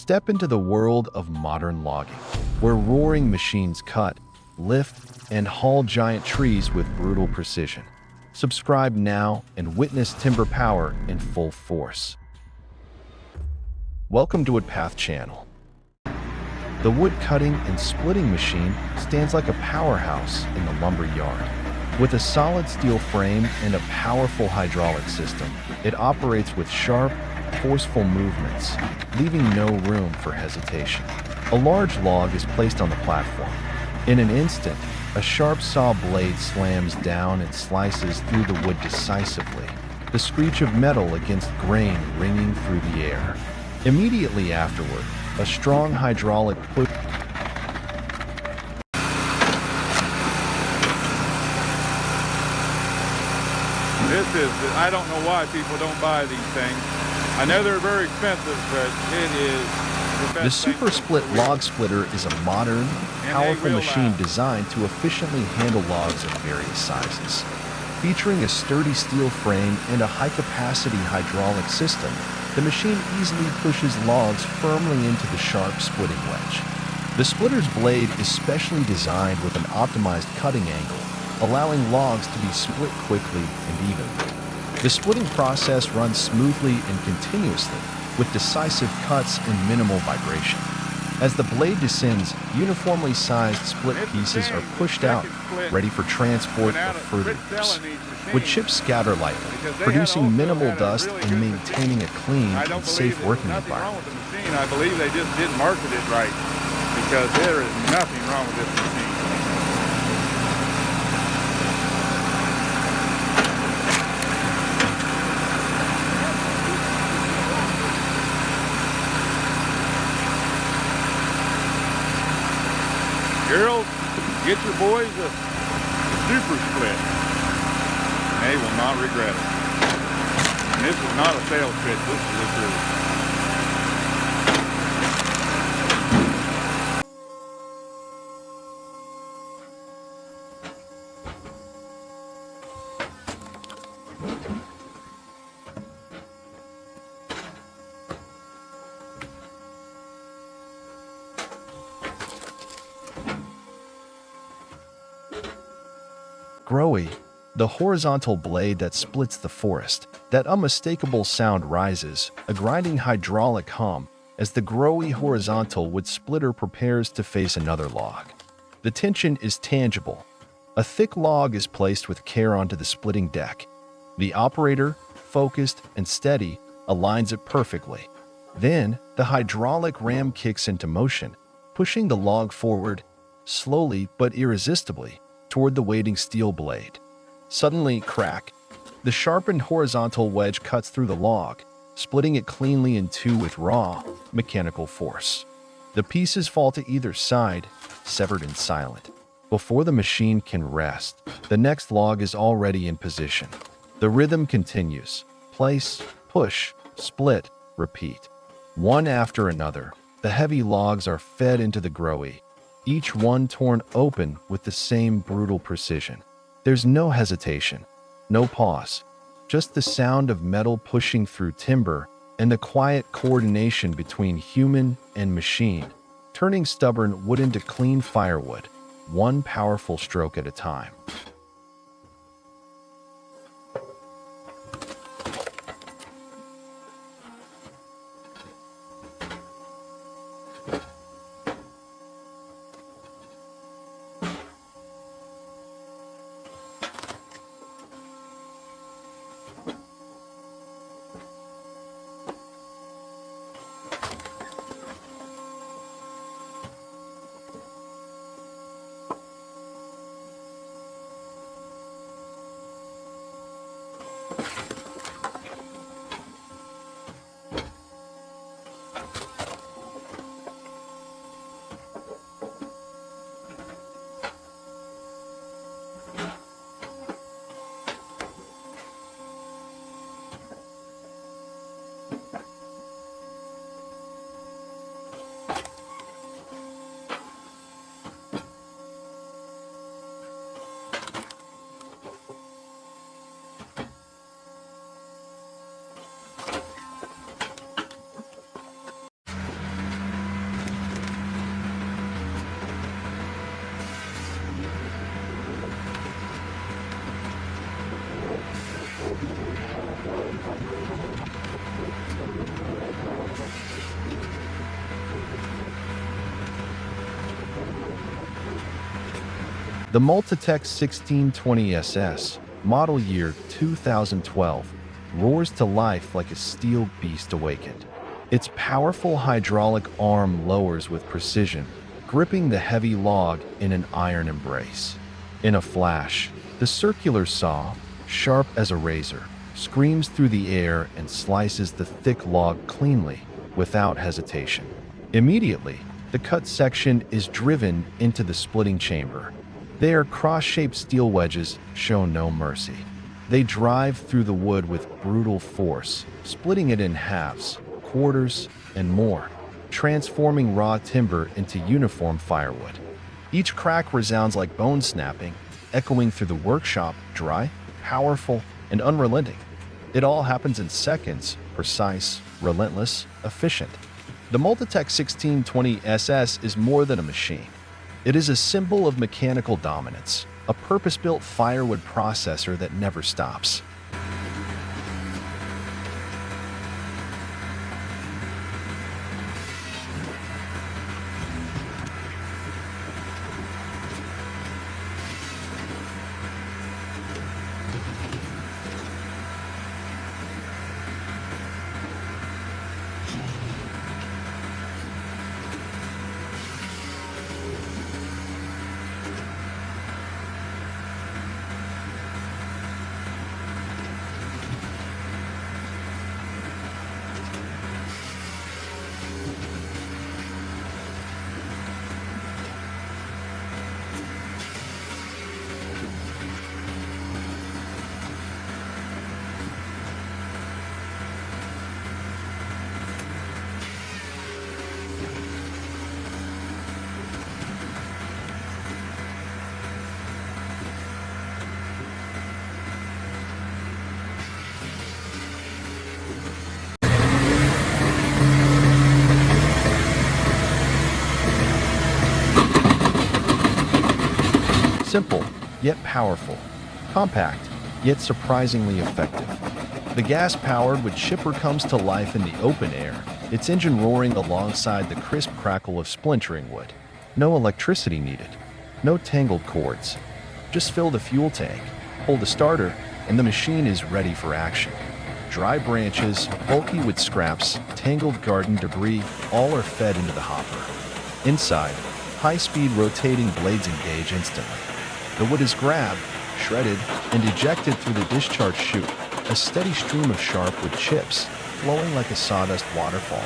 Step into the world of modern logging, where roaring machines cut, lift, and haul giant trees with brutal precision. Subscribe now and witness timber power in full force. Welcome to Woodpath Channel. The wood cutting and splitting machine stands like a powerhouse in the lumber yard. With a solid steel frame and a powerful hydraulic system, it operates with sharp, forceful movements, leaving no room for hesitation. A large log is placed on the platform. In an instant, a sharp saw blade slams down and slices through the wood decisively, the screech of metal against grain ringing through the air. Immediately afterward, a strong hydraulic push I don't know why people don't buy these things. I know they're very expensive, but it is the best. The Super Split Log Splitter is a modern, powerful machine designed to efficiently handle logs of various sizes. Featuring a sturdy steel frame and a high-capacity hydraulic system, the machine easily pushes logs firmly into the sharp splitting wedge. The splitter's blade is specially designed with an optimized cutting angle, allowing logs to be split quickly and evenly. The splitting process runs smoothly and continuously, with decisive cuts and minimal vibration. As the blade descends, uniformly sized split pieces are pushed out, ready for transport or further use. With chips scatter lightly, producing minimal dust and maintaining a clean and safe working environment. I believe they just didn't market it right, because there is nothing wrong with this machine. Girls, get your boys a Super Split. They will not regret it. And this is not a sales pitch, this is the truth. Growy, the horizontal blade that splits the forest. That unmistakable sound rises, a grinding hydraulic hum, as the growy horizontal wood splitter prepares to face another log. The tension is tangible. A thick log is placed with care onto the splitting deck. The operator, focused and steady, aligns it perfectly. Then, the hydraulic ram kicks into motion, pushing the log forward, slowly but irresistibly, toward the waiting steel blade. Suddenly, crack! The sharpened horizontal wedge cuts through the log, splitting it cleanly in two with raw, mechanical force. The pieces fall to either side, severed and silent. Before the machine can rest, the next log is already in position. The rhythm continues. Place, push, split, repeat. One after another, the heavy logs are fed into the growy, each one torn open with the same brutal precision. There's no hesitation, no pause, just the sound of metal pushing through timber and the quiet coordination between human and machine, turning stubborn wood into clean firewood, one powerful stroke at a time. The Multitech 1620 SS, model year 2012, roars to life like a steel beast awakened. Its powerful hydraulic arm lowers with precision, gripping the heavy log in an iron embrace. In a flash, the circular saw, sharp as a razor, screams through the air and slices the thick log cleanly, without hesitation. Immediately, the cut section is driven into the splitting chamber. Their cross-shaped steel wedges show no mercy. They drive through the wood with brutal force, splitting it in halves, quarters, and more, transforming raw timber into uniform firewood. Each crack resounds like bone snapping, echoing through the workshop, dry, powerful, and unrelenting. It all happens in seconds, precise, relentless, efficient. The Multitech 1620 SS is more than a machine. It is a symbol of mechanical dominance, a purpose-built firewood processor that never stops. Simple, yet powerful. Compact, yet surprisingly effective. The gas-powered wood chipper comes to life in the open air, its engine roaring alongside the crisp crackle of splintering wood. No electricity needed. No tangled cords. Just fill the fuel tank, pull the starter, and the machine is ready for action. Dry branches, bulky wood scraps, tangled garden debris, all are fed into the hopper. Inside, high-speed rotating blades engage instantly. The wood is grabbed, shredded, and ejected through the discharge chute, a steady stream of sharp wood chips, flowing like a sawdust waterfall.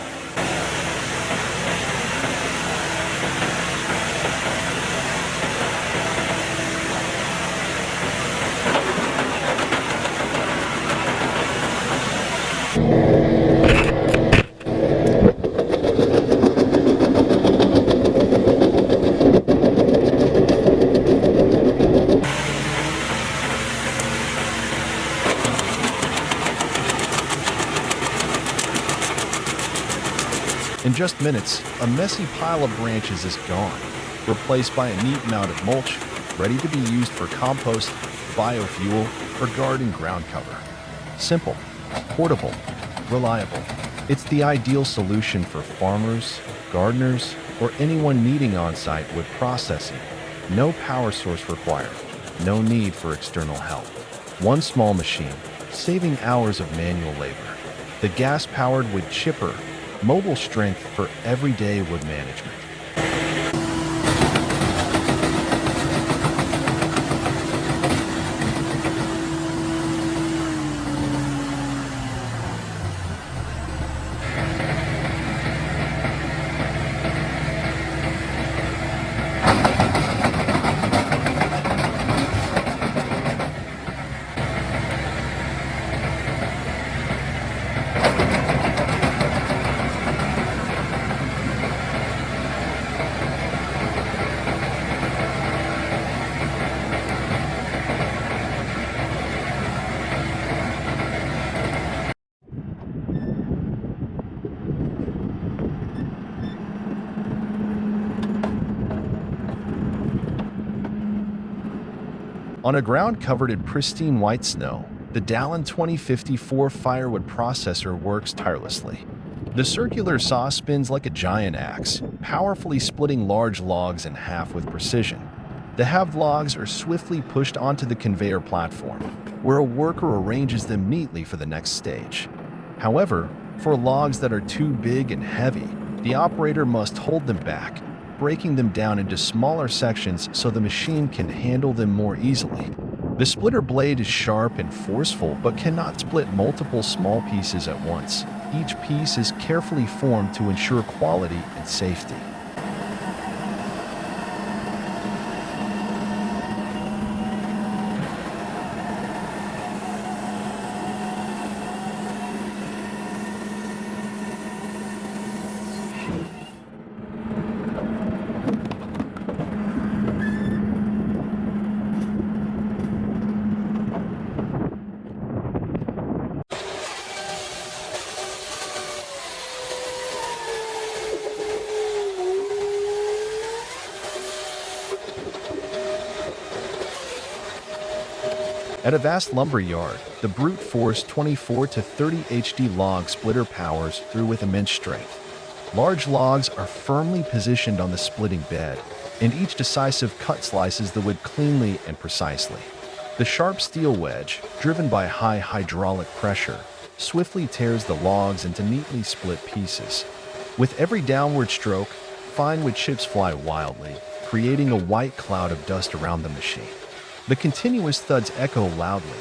In just minutes, a messy pile of branches is gone, replaced by a neat mound of mulch, ready to be used for compost, biofuel, or garden ground cover. Simple, portable, reliable. It's the ideal solution for farmers, gardeners, or anyone needing on-site wood processing. No power source required, no need for external help. One small machine, saving hours of manual labor. The gas-powered wood chipper, mobile strength for everyday wood management. On a ground covered in pristine white snow, the Dallin 2054 firewood processor works tirelessly. The circular saw spins like a giant axe, powerfully splitting large logs in half with precision. The halved logs are swiftly pushed onto the conveyor platform, where a worker arranges them neatly for the next stage. However, for logs that are too big and heavy, the operator must hold them back, breaking them down into smaller sections so the machine can handle them more easily. The splitter blade is sharp and forceful but cannot split multiple small pieces at once. Each piece is carefully formed to ensure quality and safety. At a vast lumber yard, the brute force 24 to 30 HD log splitter powers through with immense strength. Large logs are firmly positioned on the splitting bed, and each decisive cut slices the wood cleanly and precisely. The sharp steel wedge, driven by high hydraulic pressure, swiftly tears the logs into neatly split pieces. With every downward stroke, fine wood chips fly wildly, creating a white cloud of dust around the machine. The continuous thuds echo loudly,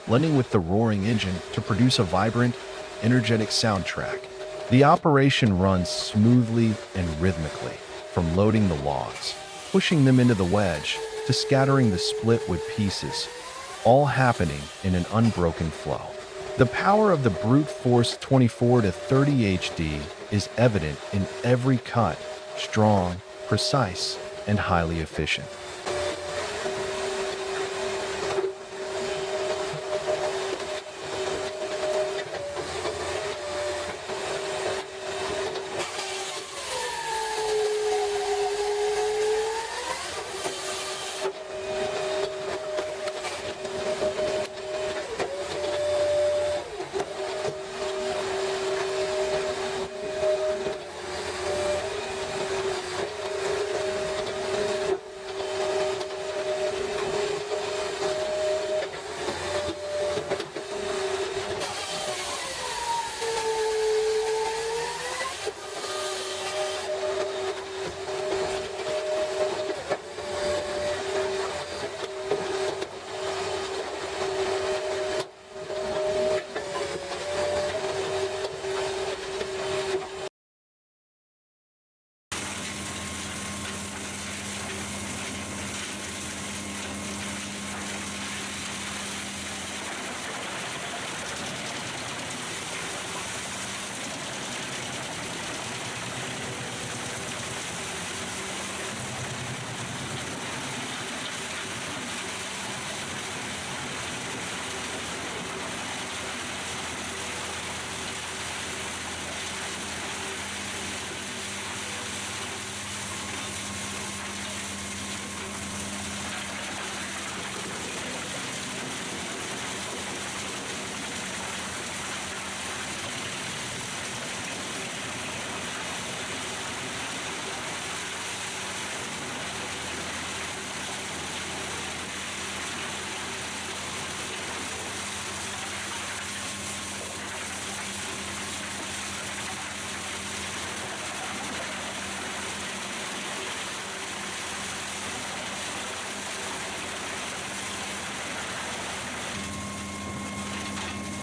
blending with the roaring engine to produce a vibrant, energetic soundtrack. The operation runs smoothly and rhythmically, from loading the logs, pushing them into the wedge, to scattering the split wood pieces, all happening in an unbroken flow. The power of the brute force 24 to 30 HD is evident in every cut, strong, precise, and highly efficient.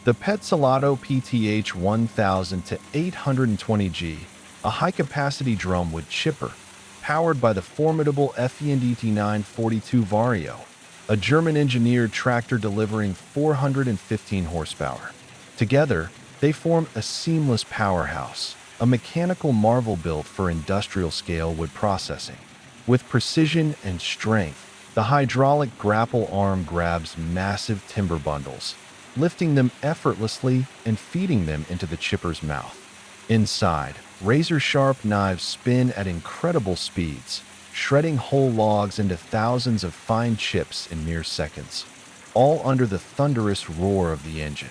The Petzolato PTH 1000 to 820G, a high-capacity drumwood chipper, powered by the formidable FENDT 942 Vario, a German-engineered tractor delivering 415 horsepower. Together, they form a seamless powerhouse, a mechanical marvel built for industrial-scale wood processing. With precision and strength, the hydraulic grapple arm grabs massive timber bundles, lifting them effortlessly and feeding them into the chipper's mouth. Inside, razor-sharp knives spin at incredible speeds, shredding whole logs into thousands of fine chips in mere seconds, all under the thunderous roar of the engine.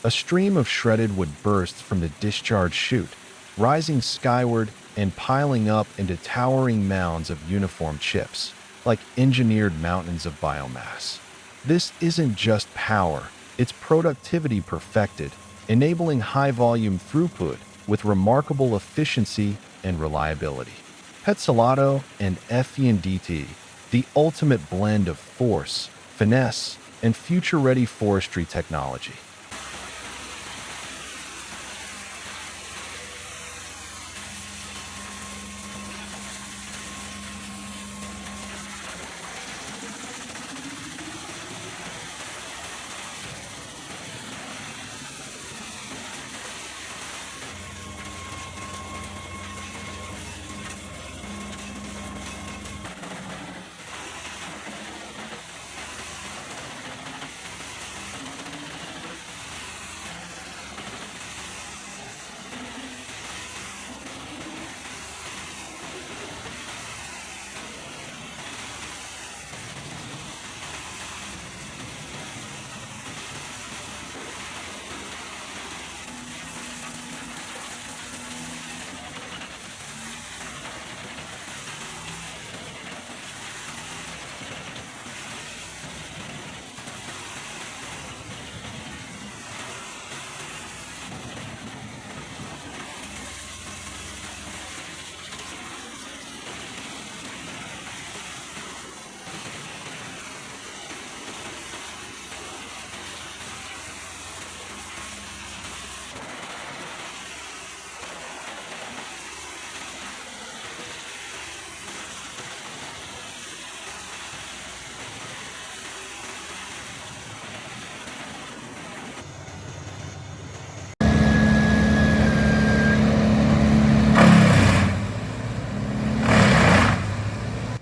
A stream of shredded wood bursts from the discharge chute, rising skyward and piling up into towering mounds of uniform chips. like engineered mountains of biomass. This isn't just power, it's productivity perfected, enabling high-volume throughput with remarkable efficiency and reliability. Petzolato and FENDT, the ultimate blend of force, finesse, and future-ready forestry technology.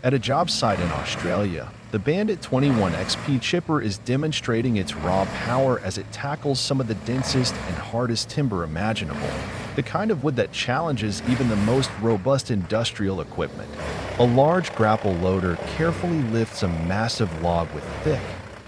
At a job site in Australia, the Bandit 21 XP chipper is demonstrating its raw power as it tackles some of the densest and hardest timber imaginable, the kind of wood that challenges even the most robust industrial equipment. A large grapple loader carefully lifts a massive log with thick,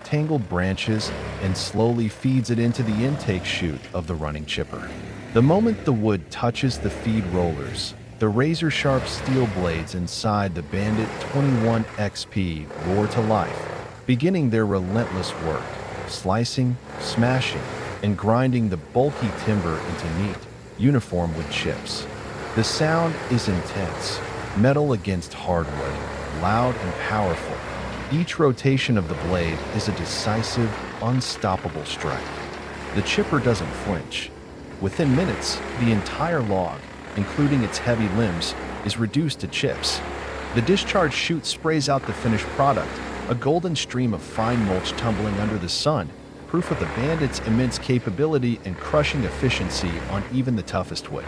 tangled branches and slowly feeds it into the intake chute of the running chipper. The moment the wood touches the feed rollers, the razor-sharp steel blades inside the Bandit 21 XP roar to life, beginning their relentless work, slicing, smashing, and grinding the bulky timber into neat, uniform wood chips. The sound is intense, metal against hardwood, loud and powerful. Each rotation of the blade is a decisive, unstoppable strike. The chipper doesn't flinch. Within minutes, the entire log, including its heavy limbs, is reduced to chips. The discharge chute sprays out the finished product, a golden stream of fine mulch tumbling under the sun, proof of the Bandit's immense capability and crushing efficiency on even the toughest wood.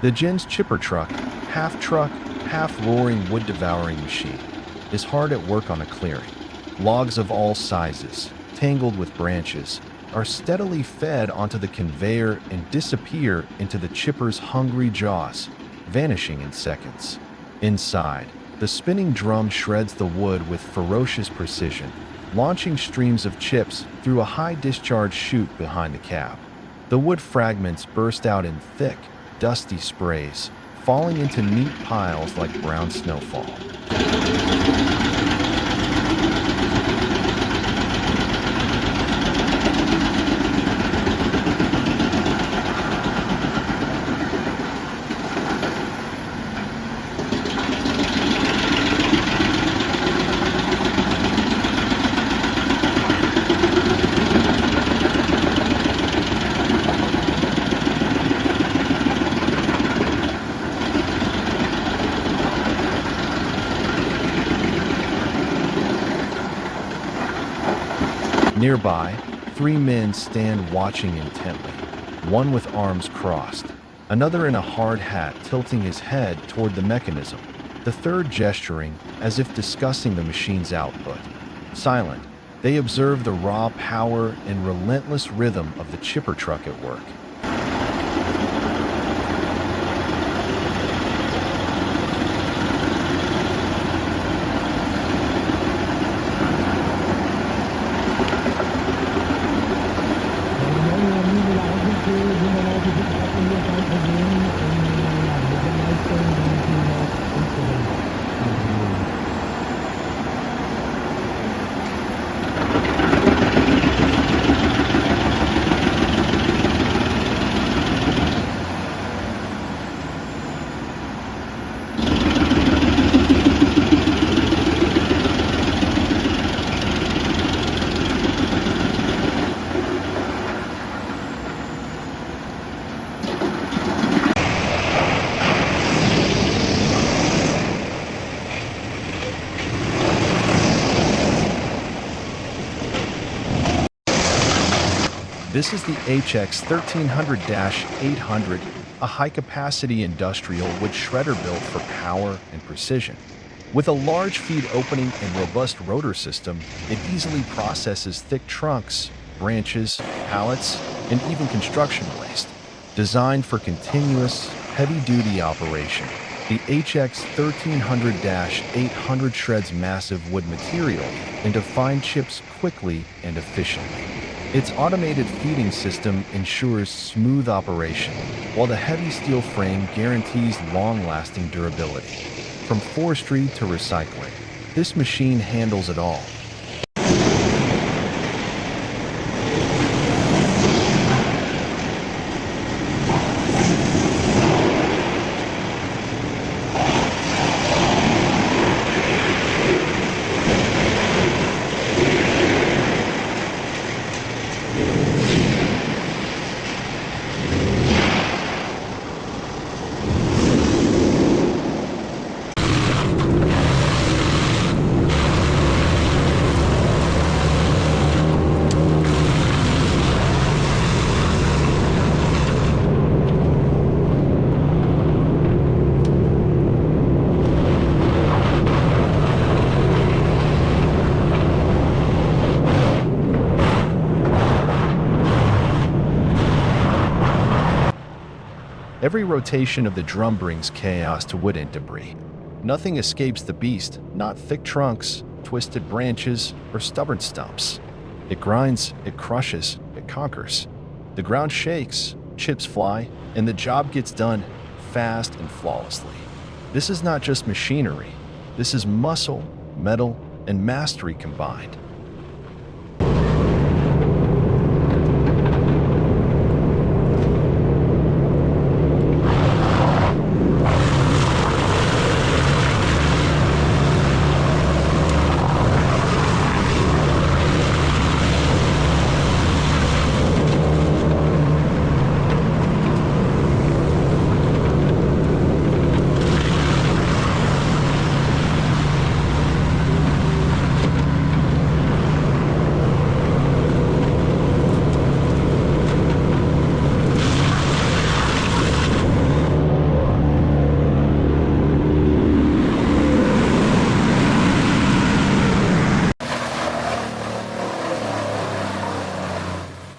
The Jen's chipper truck, half roaring wood-devouring machine, is hard at work on a clearing. Logs of all sizes, tangled with branches, are steadily fed onto the conveyor and disappear into the chipper's hungry jaws, vanishing in seconds. Inside, the spinning drum shreds the wood with ferocious precision, launching streams of chips through a high-discharge chute behind the cab. The wood fragments burst out in thick, dusty sprays, falling into neat piles like brown snowfall. Nearby, 3 men stand watching intently, one with arms crossed, another in a hard hat tilting his head toward the mechanism, the third gesturing as if discussing the machine's output. Silent, They observe the raw power and relentless rhythm of the chipper truck at work. This is the HX 1300-800, a high-capacity industrial wood shredder built for power and precision. With a large feed opening and robust rotor system, it easily processes thick trunks, branches, pallets, and even construction waste. Designed for continuous, heavy-duty operation, the HX 1300-800 shreds massive wood material into fine chips quickly and efficiently. Its automated feeding system ensures smooth operation, while the heavy steel frame guarantees long-lasting durability. From forestry to recycling, this machine handles it all. Every rotation of the drum brings chaos to wood and debris. Nothing escapes the beast, not thick trunks, twisted branches, or stubborn stumps. It grinds, it crushes, it conquers. The ground shakes, chips fly, and the job gets done fast and flawlessly. This is not just machinery. This is muscle, metal, and mastery combined.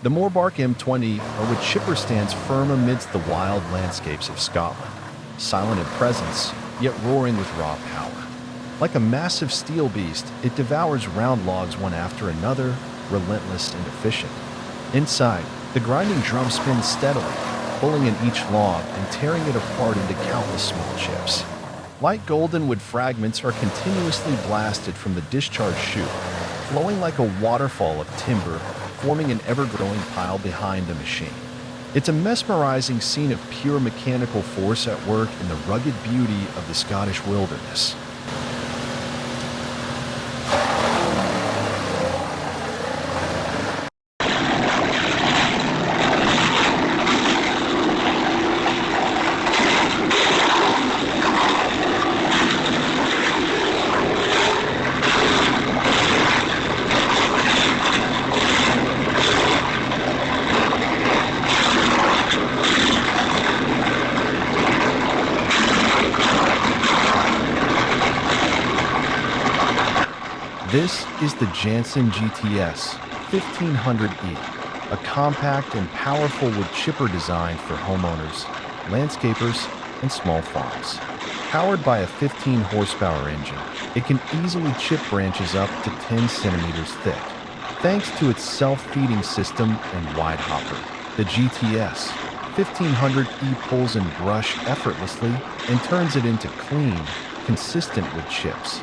The Morbark M20 are wood chipper stands firm amidst the wild landscapes of Scotland, silent in presence, yet roaring with raw power. Like a massive steel beast, it devours round logs one after another, relentless and efficient. Inside, the grinding drum spins steadily, pulling in each log and tearing it apart into countless small chips. Light golden wood fragments are continuously blasted from the discharge chute, flowing like a waterfall of timber, forming an ever-growing pile behind the machine. It's a mesmerizing scene of pure mechanical force at work in the rugged beauty of the Scottish wilderness. This is the Janssen GTS 1500E, a compact and powerful wood chipper designed for homeowners, landscapers, and small farms. Powered by a 15 horsepower engine, it can easily chip branches up to 10 centimeters thick. Thanks to its self-feeding system and wide hopper, the GTS 1500E pulls in brush effortlessly and turns it into clean, consistent wood chips.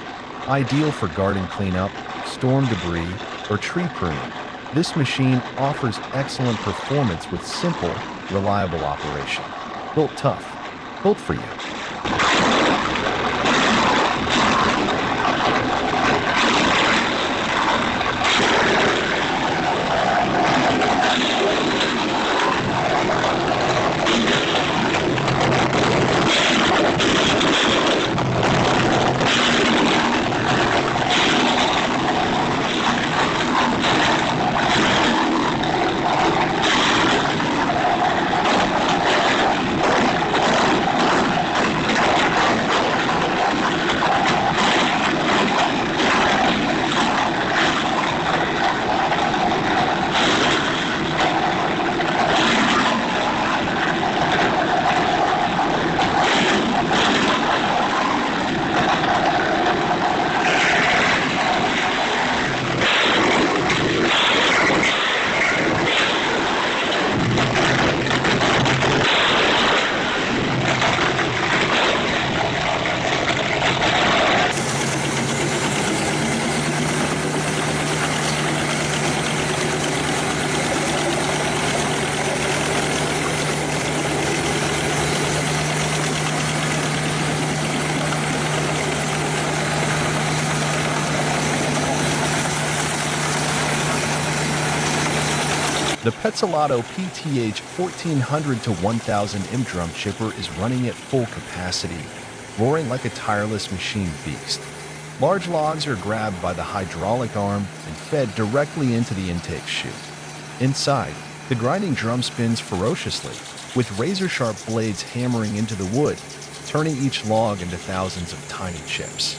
Ideal for garden cleanup, storm debris, or tree pruning, this machine offers excellent performance with simple, reliable operation. Built tough, built for you. The Petzolato PTH 1400 to 1000 M drum chipper is running at full capacity, roaring like a tireless machine beast. Large logs are grabbed by the hydraulic arm and fed directly into the intake chute. Inside, the grinding drum spins ferociously, with razor-sharp blades hammering into the wood, turning each log into thousands of tiny chips.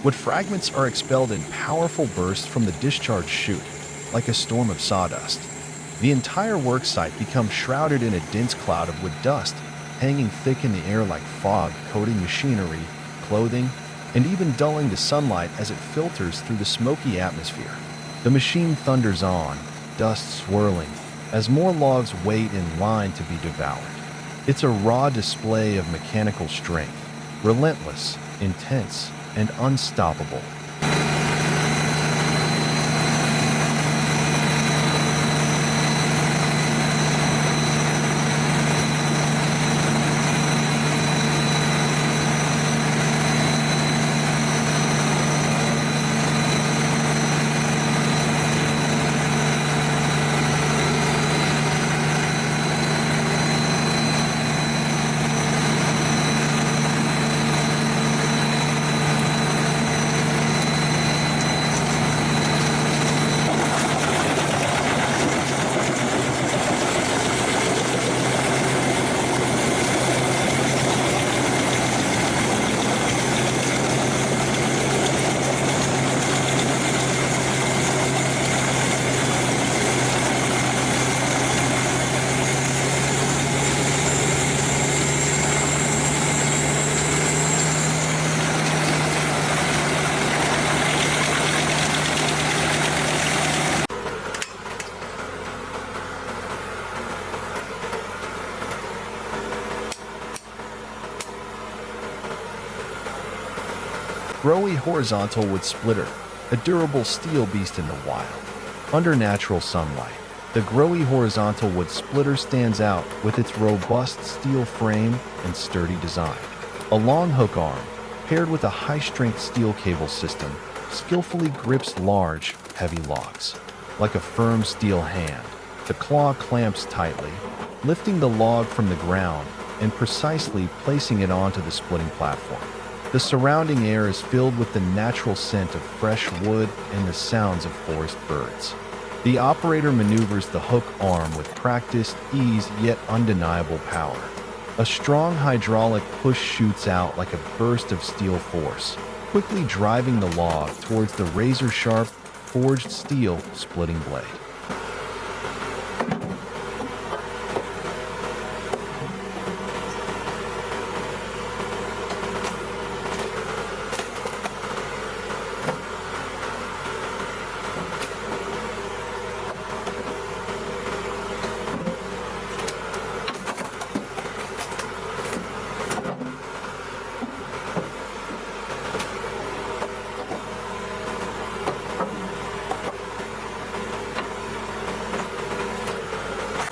Wood fragments are expelled in powerful bursts from the discharge chute, like a storm of sawdust. The entire worksite becomes shrouded in a dense cloud of wood dust, hanging thick in the air like fog, coating machinery, clothing, and even dulling the sunlight as it filters through the smoky atmosphere. The machine thunders on, dust swirling, as more logs wait in line to be devoured. It's a raw display of mechanical strength, relentless, intense, and unstoppable. Growy horizontal wood splitter, a durable steel beast in the wild. Under natural sunlight, the growy horizontal wood splitter stands out with its robust steel frame and sturdy design. A long hook arm, paired with a high-strength steel cable system, skillfully grips large, heavy logs. Like a firm steel hand, the claw clamps tightly, lifting the log from the ground and precisely placing it onto the splitting platform. The surrounding air is filled with the natural scent of fresh wood and the sounds of forest birds. The operator maneuvers the hook arm with practiced ease yet undeniable power. A strong hydraulic push shoots out like a burst of steel force, quickly driving the log towards the razor-sharp, forged steel splitting blade.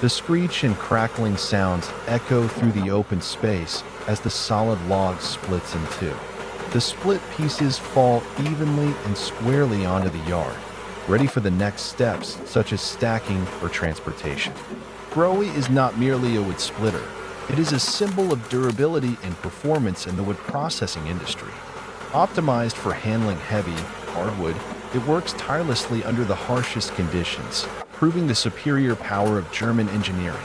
The screech and crackling sounds echo through the open space as the solid log splits in two. The split pieces fall evenly and squarely onto the yard, ready for the next steps such as stacking or transportation. Growy is not merely a wood splitter. It is a symbol of durability and performance in the wood processing industry. Optimized for handling heavy, hardwood, it works tirelessly under the harshest conditions, proving the superior power of German engineering.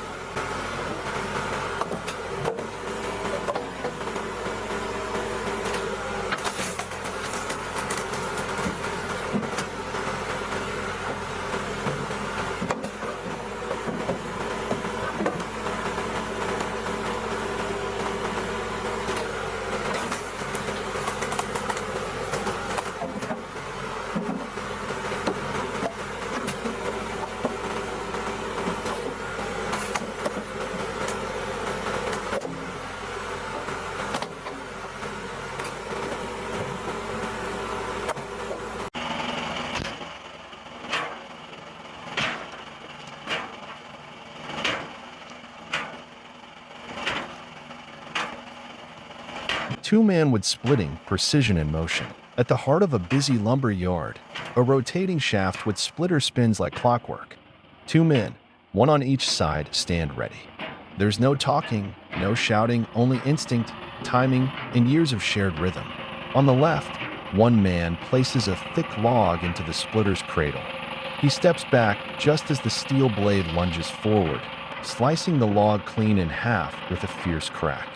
Two-man wood splitting, precision in motion. At the heart of a busy lumber yard, a rotating shaft with splitter spins like clockwork. Two men, one on each side, stand ready. There's no talking, no shouting, only instinct, timing, and years of shared rhythm. On the left, one man places a thick log into the splitter's cradle. He steps back just as the steel blade lunges forward, slicing the log clean in half with a fierce crack.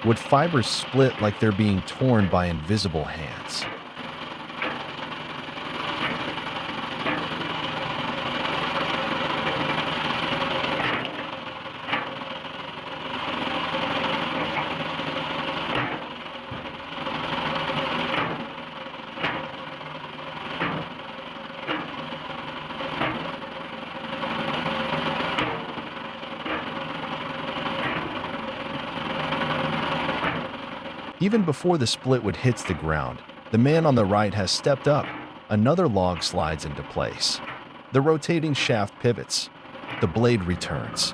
Wood fibers split like they're being torn by invisible hands. Even before the split wood hits the ground, the man on the right has stepped up. Another log slides into place. The rotating shaft pivots. The blade returns.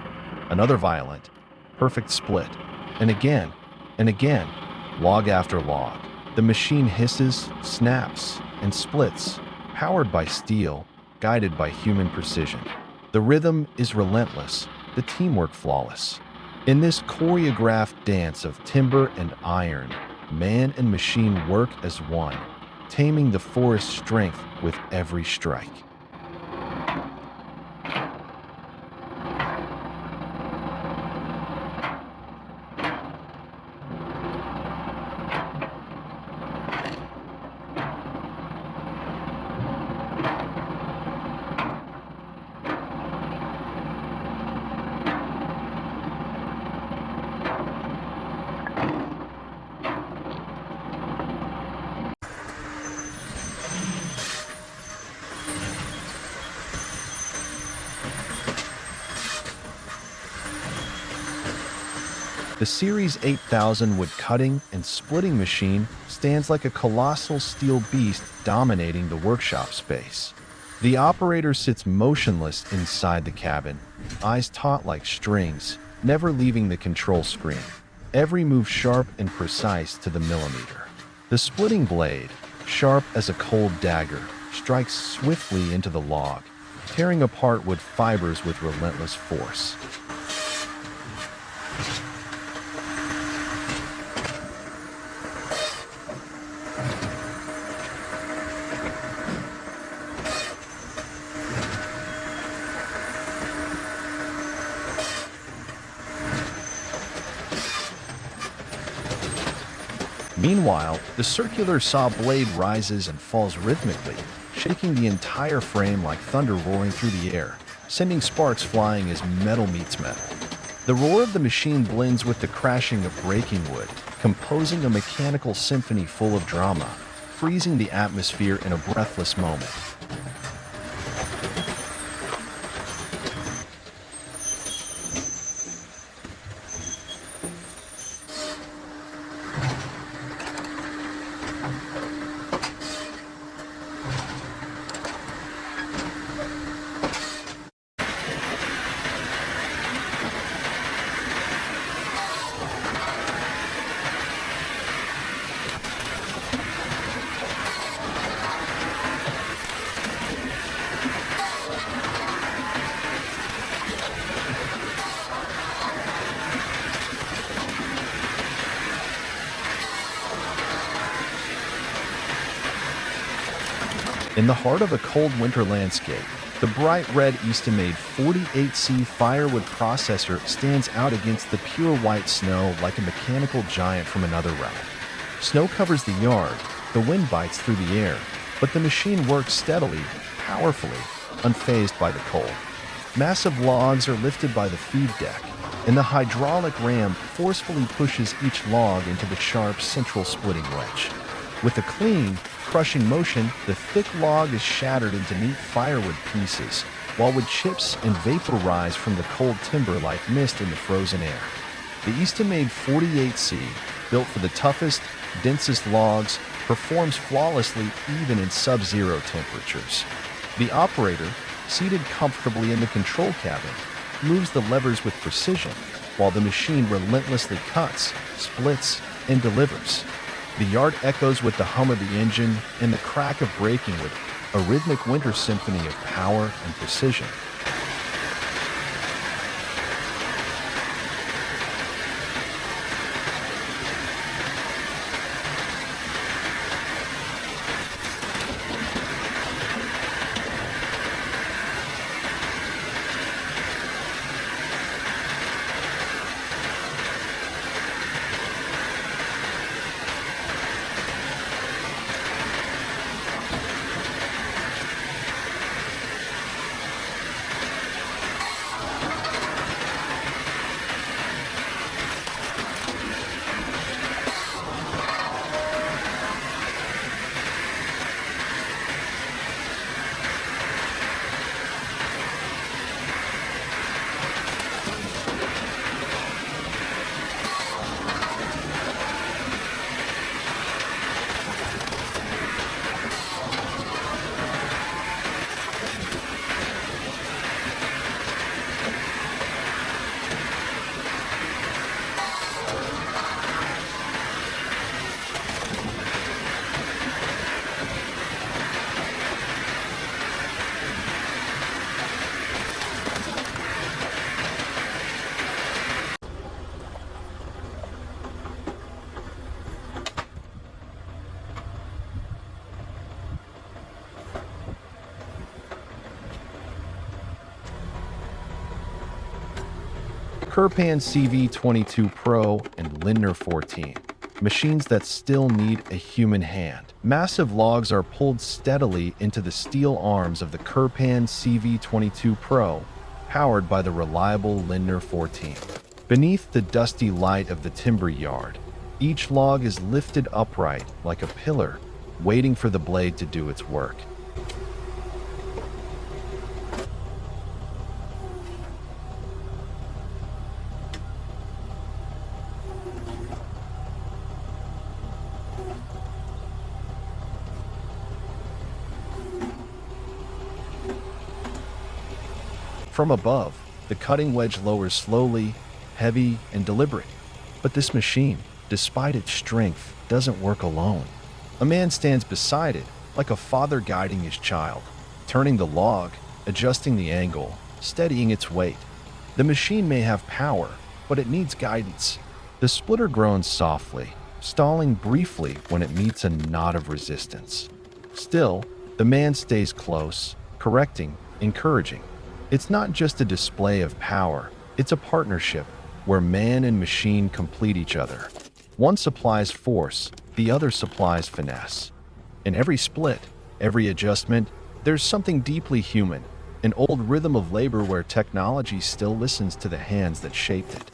Another violent, perfect split. And again, log after log. The machine hisses, snaps, and splits, powered by steel, guided by human precision. The rhythm is relentless, the teamwork flawless. In this choreographed dance of timber and iron, man and machine work as one, taming the forest's strength with every strike. The Series 8000 wood cutting and splitting machine stands like a colossal steel beast dominating the workshop space. The operator sits motionless inside the cabin, eyes taut like strings, never leaving the control screen. Every move sharp and precise to the millimeter. The splitting blade, sharp as a cold dagger, strikes swiftly into the log, tearing apart wood fibers with relentless force. Meanwhile, the circular saw blade rises and falls rhythmically, shaking the entire frame like thunder roaring through the air, sending sparks flying as metal meets metal. The roar of the machine blends with the crashing of breaking wood, composing a mechanical symphony full of drama, freezing the atmosphere in a breathless moment. In the heart of a cold winter landscape, the bright red Easton-made 48C firewood processor stands out against the pure white snow like a mechanical giant from another realm. Snow covers the yard, the wind bites through the air, but the machine works steadily, powerfully, unfazed by the cold. Massive logs are lifted by the feed deck, and the hydraulic ram forcefully pushes each log into the sharp central splitting wedge. With a clean, crushing motion, the thick log is shattered into neat firewood pieces, while wood chips and vapor rise from the cold timber like mist in the frozen air. The Easton-made 48C, built for the toughest, densest logs, performs flawlessly even in sub-zero temperatures. The operator, seated comfortably in the control cabin, moves the levers with precision, while the machine relentlessly cuts, splits, and delivers. The yard echoes with the hum of the engine and the crack of breaking wood, a rhythmic winter symphony of power and precision. Kirpan CV22 Pro and Lindner 14, machines that still need a human hand. Massive logs are pulled steadily into the steel arms of the Kirpan CV22 Pro, powered by the reliable Lindner 14. Beneath the dusty light of the timber yard, each log is lifted upright like a pillar, waiting for the blade to do its work. From above, the cutting wedge lowers slowly, heavy, and deliberate. But this machine, despite its strength, doesn't work alone. A man stands beside it, like a father guiding his child, turning the log, adjusting the angle, steadying its weight. The machine may have power, but it needs guidance. The splitter groans softly, stalling briefly when it meets a knot of resistance. Still, the man stays close, correcting, encouraging. It's not just a display of power, it's a partnership where man and machine complete each other. One supplies force, the other supplies finesse. In every split, every adjustment, there's something deeply human, an old rhythm of labor where technology still listens to the hands that shaped it.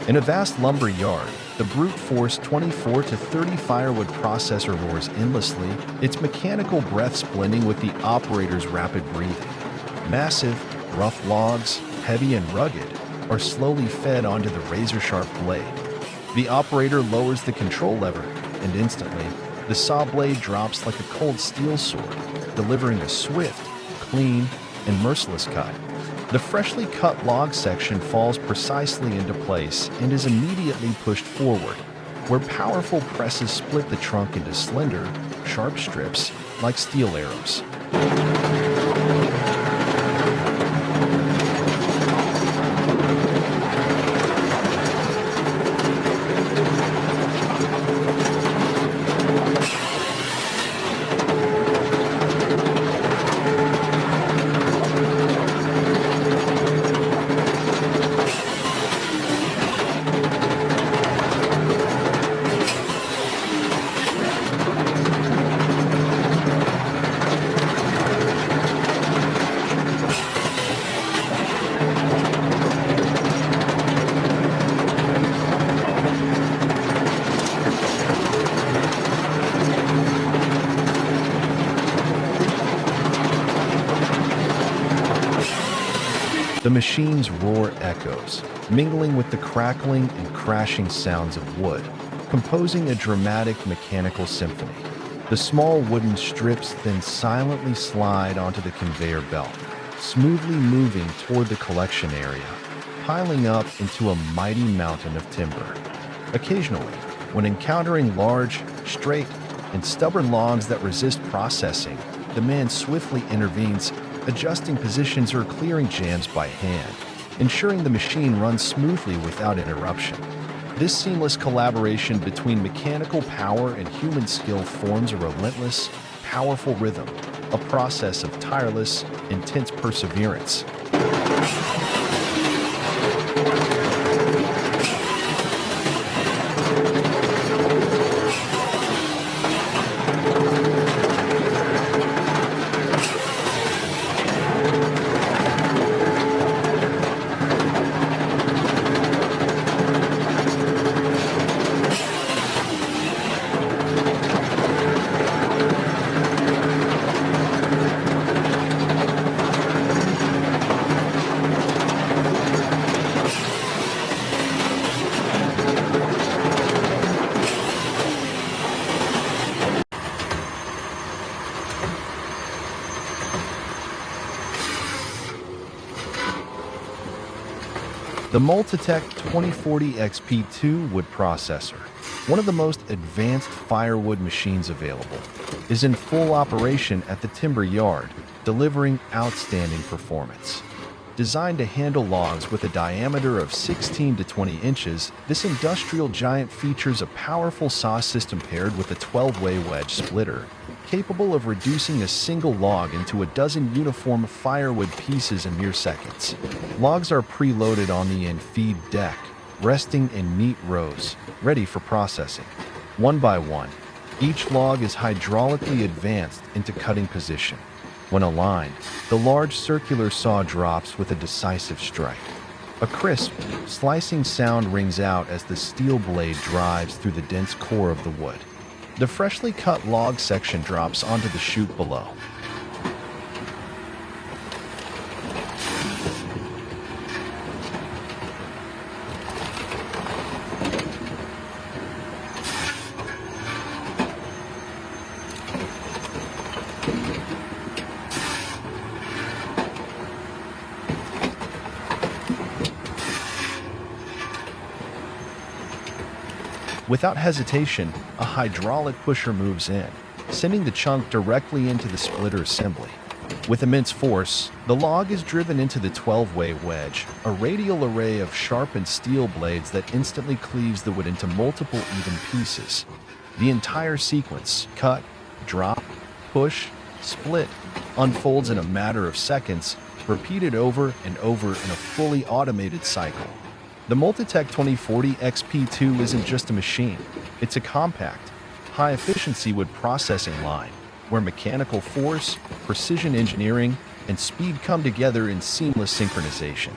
In a vast lumber yard, the brute force 24 to 30 firewood processor roars endlessly, its mechanical breaths blending with the operator's rapid breathing. Massive, rough logs, heavy and rugged, are slowly fed onto the razor-sharp blade. The operator lowers the control lever, and instantly, the saw blade drops like a cold steel sword, delivering a swift, clean, and merciless cut. The freshly cut log section falls precisely into place and is immediately pushed forward, where powerful presses split the trunk into slender, sharp strips like steel arrows. The machine's roar echoes, mingling with the crackling and crashing sounds of wood, composing a dramatic mechanical symphony. The small wooden strips then silently slide onto the conveyor belt, smoothly moving toward the collection area, piling up into a mighty mountain of timber. Occasionally, when encountering large, straight, and stubborn logs that resist processing, the man swiftly intervenes, adjusting positions or clearing jams by hand, ensuring the machine runs smoothly without interruption. This seamless collaboration between mechanical power and human skill forms a relentless, powerful rhythm, a process of tireless, intense perseverance. The Multitech 2040 XP2 wood processor, one of the most advanced firewood machines available, is in full operation at the timber yard, delivering outstanding performance. Designed to handle logs with a diameter of 16 to 20 inches, this industrial giant features a powerful saw system paired with a 12-way wedge splitter, capable of reducing a single log into a dozen uniform firewood pieces in mere seconds. Logs are preloaded on the in-feed deck, resting in neat rows, ready for processing. One by one, each log is hydraulically advanced into cutting position. When aligned, the large circular saw drops with a decisive strike. A crisp, slicing sound rings out as the steel blade drives through the dense core of the wood. The freshly cut log section drops onto the chute below. Without hesitation, a hydraulic pusher moves in, sending the chunk directly into the splitter assembly. With immense force, the log is driven into the 12-way wedge, a radial array of sharpened steel blades that instantly cleaves the wood into multiple even pieces. The entire sequence, cut, drop, push, split, unfolds in a matter of seconds, repeated over and over in a fully automated cycle. The Multitech 2040 XP2 isn't just a machine, it's a compact, high-efficiency wood processing line, where mechanical force, precision engineering, and speed come together in seamless synchronization.